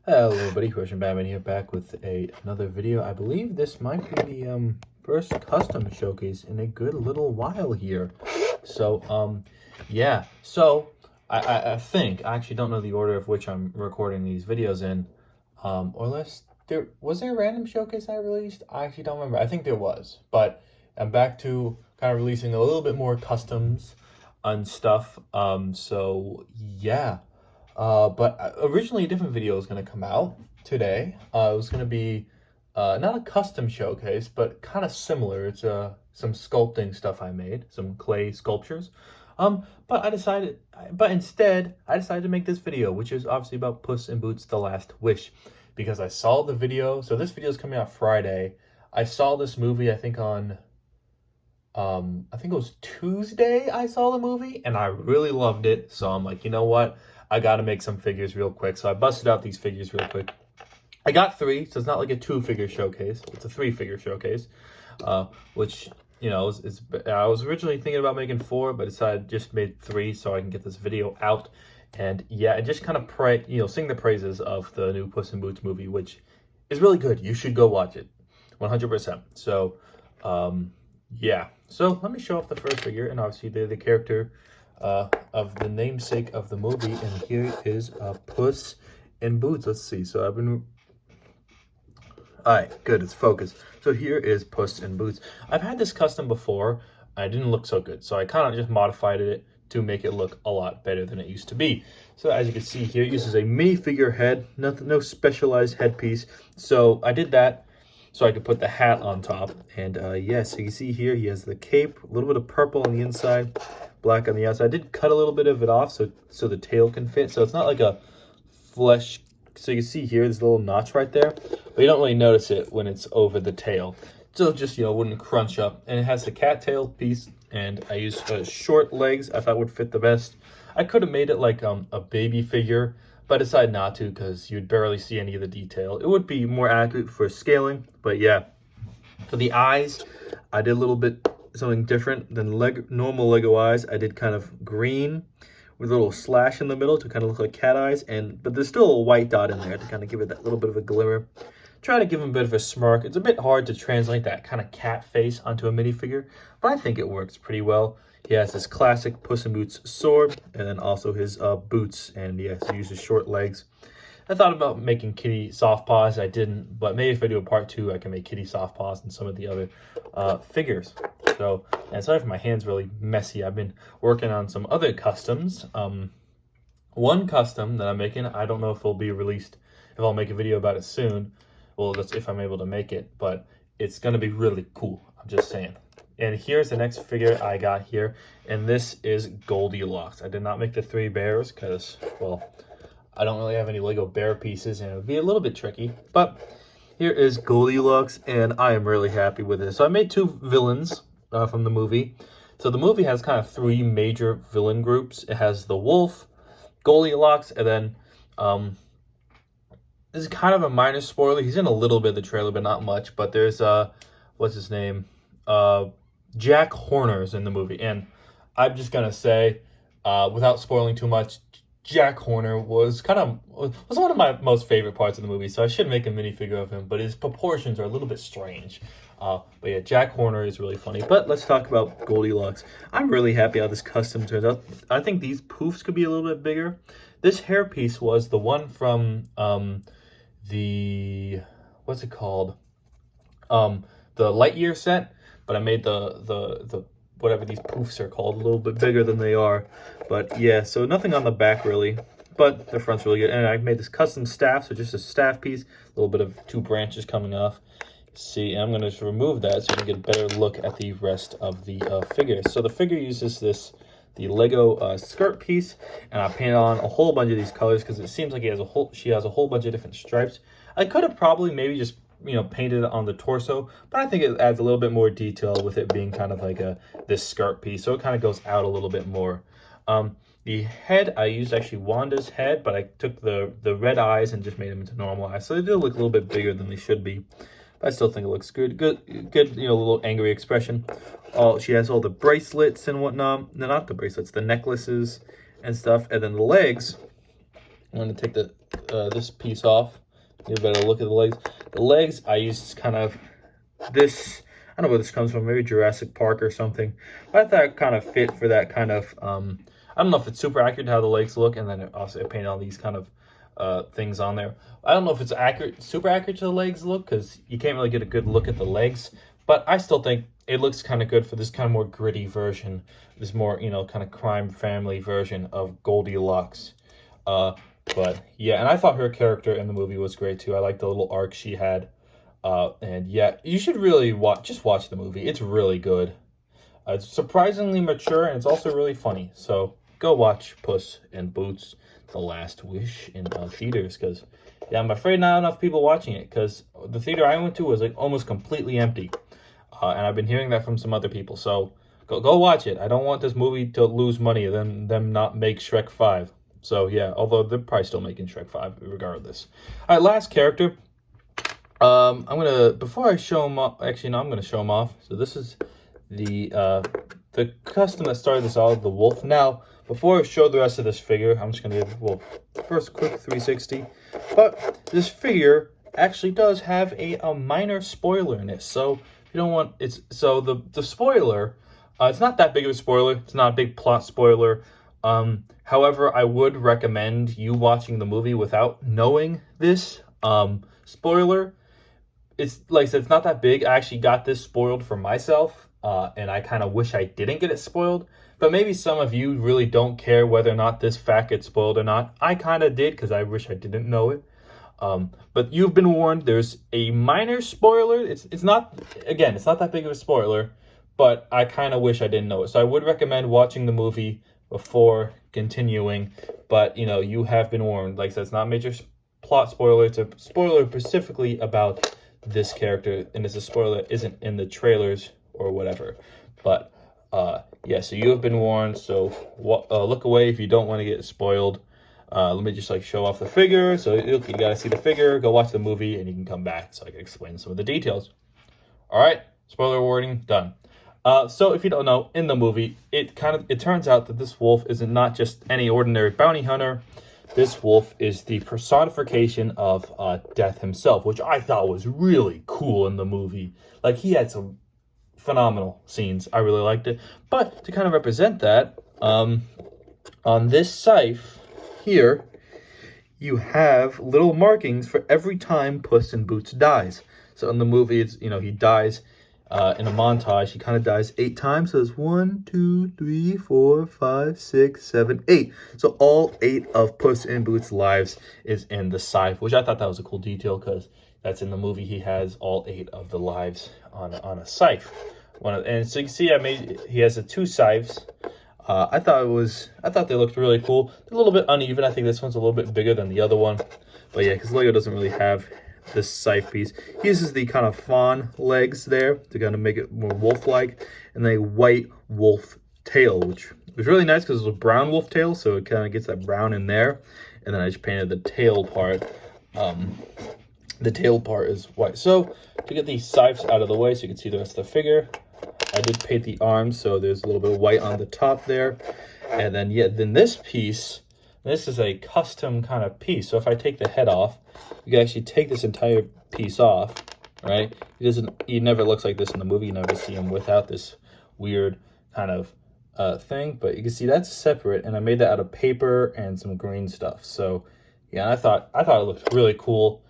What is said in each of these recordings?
Hello everybody, Question Batman here, back with another video. I believe this might be the first custom showcase in a good little while here. Yeah. I think, I actually don't know the order of which I'm recording these videos in. Or unless was there a random showcase I released? I actually don't remember. I think there was, but I'm back to kind of releasing a little bit more customs and stuff. Yeah. But originally a different video was going to come out today. It was going to be not a custom showcase, but kind of similar. It's some sculpting stuff I made, some clay sculptures. But instead, I decided to make this video, which is obviously about Puss in Boots: The Last Wish, because I saw the video. So this video is coming out Friday. I saw this movie, I think on I think it was Tuesday I saw the movie and I really loved it. So I'm like, you know what? I got to make some figures real quick. So I busted out these figures real quick. I got 3, so it's not like a 2-figure showcase. It's a 3-figure showcase, which, you know, I was originally thinking about making 4, but decided just made 3 so I can get this video out. And yeah, and just kind of sing the praises of the new Puss in Boots movie, which is really good. You should go watch it, 100%. So, yeah. So let me show off the first figure, and obviously they're the character of the namesake of the movie, and here is Puss in Boots. Let's see. So I've been. All right, good. It's focused. So here is Puss in Boots. I've had this custom before. I didn't look so good, so I kind of just modified it to make it look a lot better than it used to be. So as you can see here, it uses a minifigure head, no specialized headpiece. So I did that so I could put the hat on top. And yes, so you can see here, he has the cape, a little bit of purple on the inside, black on the outside. I did cut a little bit of it off so the tail can fit. So it's not like a flesh. So you can see here, there's a little notch right there, but you don't really notice it when it's over the tail. So just, you know, wouldn't crunch up. And it has the cattail piece, and I used short legs I thought would fit the best. I could have made it like a baby figure, but I decided not to because you'd barely see any of the detail. It would be more accurate for scaling, but yeah. For the eyes, I did a little bit something different than normal Lego eyes. I did kind of green with a little slash in the middle to kind of look like cat eyes, but there's still a white dot in there to kind of give it that little bit of a glimmer. Try to give him a bit of a smirk. It's a bit hard to translate that kind of cat face onto a minifigure, but I think it works pretty well. He has his classic Puss in Boots sword, and then also his boots, and yes, he uses short legs. I thought about making kitty soft paws. I didn't, but maybe if I do a part 2, I can make kitty soft paws and some of the other figures. So, and sorry for my hands really messy. I've been working on some other customs. One custom that I'm making, I don't know if it'll be released, if I'll make a video about it soon. Well, that's if I'm able to make it, but it's going to be really cool. I'm just saying. And here's the next figure I got here, and this is Goldilocks. I did not make the 3 bears because, well, I don't really have any Lego bear pieces, and it would be a little bit tricky. But here is Goldilocks, and I am really happy with it. So I made 2 villains from the movie. So the movie has kind of 3 major villain groups. It has the wolf, Goldilocks, and then this is kind of a minor spoiler. He's in a little bit of the trailer, but not much. But there's what's his name? Jack Horner's in the movie, and I'm just gonna say, without spoiling too much, Jack Horner was one of my most favorite parts of the movie. So I should make a minifigure of him, but his proportions are a little bit strange. But yeah, Jack Horner is really funny. But let's talk about Goldilocks. I'm really happy how this custom turns out. I think these poofs could be a little bit bigger. This hairpiece was the one from the what's it called? The Lightyear set, but I made the whatever these poofs are called a little bit bigger than they are. But yeah, so nothing on the back really, but the front's really good. And I made this custom staff, so just a staff piece, a little bit of 2 branches coming off. See, and I'm going to just remove that so you can get a better look at the rest of the figure. So the figure uses the Lego skirt piece, and I painted on a whole bunch of these colors because it seems like she has a whole bunch of different stripes. I could have probably maybe just, you know, painted it on the torso, but I think it adds a little bit more detail with it being kind of like this skirt piece, so it kind of goes out a little bit more. The head, I used actually Wanda's head, but I took the red eyes and just made them into normal eyes, so they do look a little bit bigger than they should be. I still think it looks good, you know, a little angry expression. She has all the bracelets and whatnot. No, not the bracelets, the necklaces and stuff. And then the legs, I'm going to take this piece off. Give a better look at the legs. The legs, I used kind of this, I don't know where this comes from, maybe Jurassic Park or something. But I thought it kind of fit for that kind of, I don't know if it's super accurate how the legs look, and then I painted all these kind of things on there. I don't know if it's super accurate to the legs look, because you can't really get a good look at the legs, but I still think it looks kind of good for this kind of more gritty version, this more, kind of crime family version of Goldilocks. But yeah, and I thought her character in the movie was great too. I like the little arc she had. And yeah, you should really just watch the movie. It's really good. It's surprisingly mature, and it's also really funny. So go watch Puss in Boots: The Last Wish in theaters, because yeah, I'm afraid not enough people watching it, because the theater I went to was like almost completely empty, and I've been hearing that from some other people. So go watch it. I don't want this movie to lose money and them not make Shrek 5. So yeah, although they're probably still making Shrek 5 regardless. All right, last character. I'm gonna, before I show him off, actually no, I'm gonna show him off. So this is the custom that started this all, the wolf. Now, before I show the rest of this figure, I'm just gonna give, well, first quick 360. But this figure actually does have a minor spoiler in it. So if you don't want, so the spoiler, it's not that big of a spoiler. It's not a big plot spoiler. However, I would recommend you watching the movie without knowing this spoiler. It's like I said, it's not that big. I actually got this spoiled for myself, and I kind of wish I didn't get it spoiled. But maybe some of you really don't care whether or not this fact gets spoiled or not. I kind of did, because I wish I didn't know it. But you've been warned. There's a minor spoiler. It's not, again, it's not that big of a spoiler, but I kind of wish I didn't know it. So I would recommend watching the movie before continuing. But, you have been warned. Like I said, it's not a major plot spoiler. It's a spoiler specifically about this character, and it's a spoiler that isn't in the trailers or whatever. But yeah, so you have been warned. So look away if you don't want to get spoiled. Let me just show off the figure. So you gotta see the figure, go watch the movie, and you can come back so I can explain some of the details. All right, spoiler warning done. So if you don't know, in the movie, it turns out that this wolf is not just any ordinary bounty hunter. This wolf is the personification of Death himself, which I thought was really cool in the movie. Like, he had some phenomenal scenes. I really liked it. But to kind of represent that, on this scythe here, you have little markings for every time Puss in Boots dies. So in the movie, it's, he dies in a montage. He kind of dies 8 times. So it's 1, 2, 3, 4, 5, 6, 7, 8. So all 8 of Puss in Boots' lives is in the scythe, which I thought that was a cool detail, because that's in the movie. He has all 8 of the lives on a scythe. And so you can see he has the 2 scythes. I thought they looked really cool. They're a little bit uneven. I think this one's a little bit bigger than the other one. But yeah, because Lego doesn't really have this scythe piece. He uses the kind of fawn legs there to kind of make it more wolf-like, and a white wolf tail, which was really nice because it was a brown wolf tail, so it kind of gets that brown in there. And then I just painted the tail part. The tail part is white. So to get these scythes out of the way so you can see the rest of the figure, I did paint the arms, so there's a little bit of white on the top there. And then, yeah, then this piece, this is a custom kind of piece. So if I take the head off, you can actually take this entire piece off, right? He never looks like this in the movie. You never see him without this weird kind of thing. But you can see that's separate, and I made that out of paper and some green stuff. So yeah, I thought it looked really cool.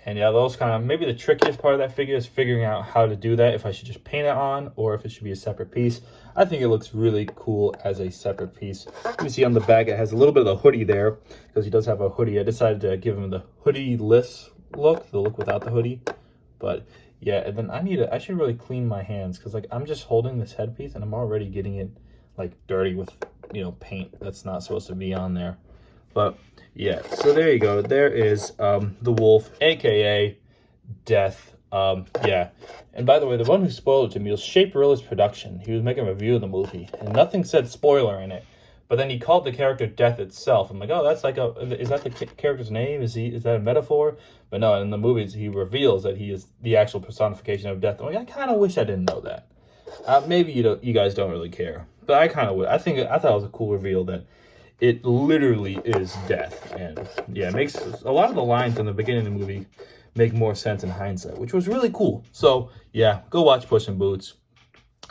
And yeah, those kind of, maybe the trickiest part of that figure is figuring out how to do that, if I should just paint it on or if it should be a separate piece. I think it looks really cool as a separate piece. You can see on the back it has a little bit of the hoodie there, because he does have a hoodie. I decided to give him the hoodie-less look, the look without the hoodie. But yeah, and then I should really clean my hands, because I'm just holding this headpiece and I'm already getting it dirty with paint that's not supposed to be on there. But yeah, so there you go. There is the wolf, aka Death. Yeah. And by the way, the one who spoiled it to me was Shaperil's production. He was making a review of the movie, and nothing said spoiler in it. But then he called the character Death itself. I'm like, oh, that's is that the character's name? Is that a metaphor? But no, in the movies, he reveals that he is the actual personification of Death. I'm like, I kind of wish I didn't know that. Maybe you guys don't really care, but I kind of would. I thought it was a cool reveal that it literally is death. And yeah, it makes a lot of the lines in the beginning of the movie make more sense in hindsight, which was really cool. So yeah, go watch Puss in Boots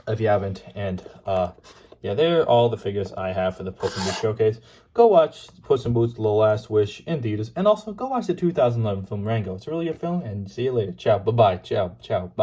if you haven't. And yeah, they're all the figures I have for the Puss in Boots showcase. Go watch Puss in Boots: The Last Wish in theaters, and also go watch the 2011 film Rango. It's a really good film, and see you later. Ciao, bye-bye, ciao, ciao, bye.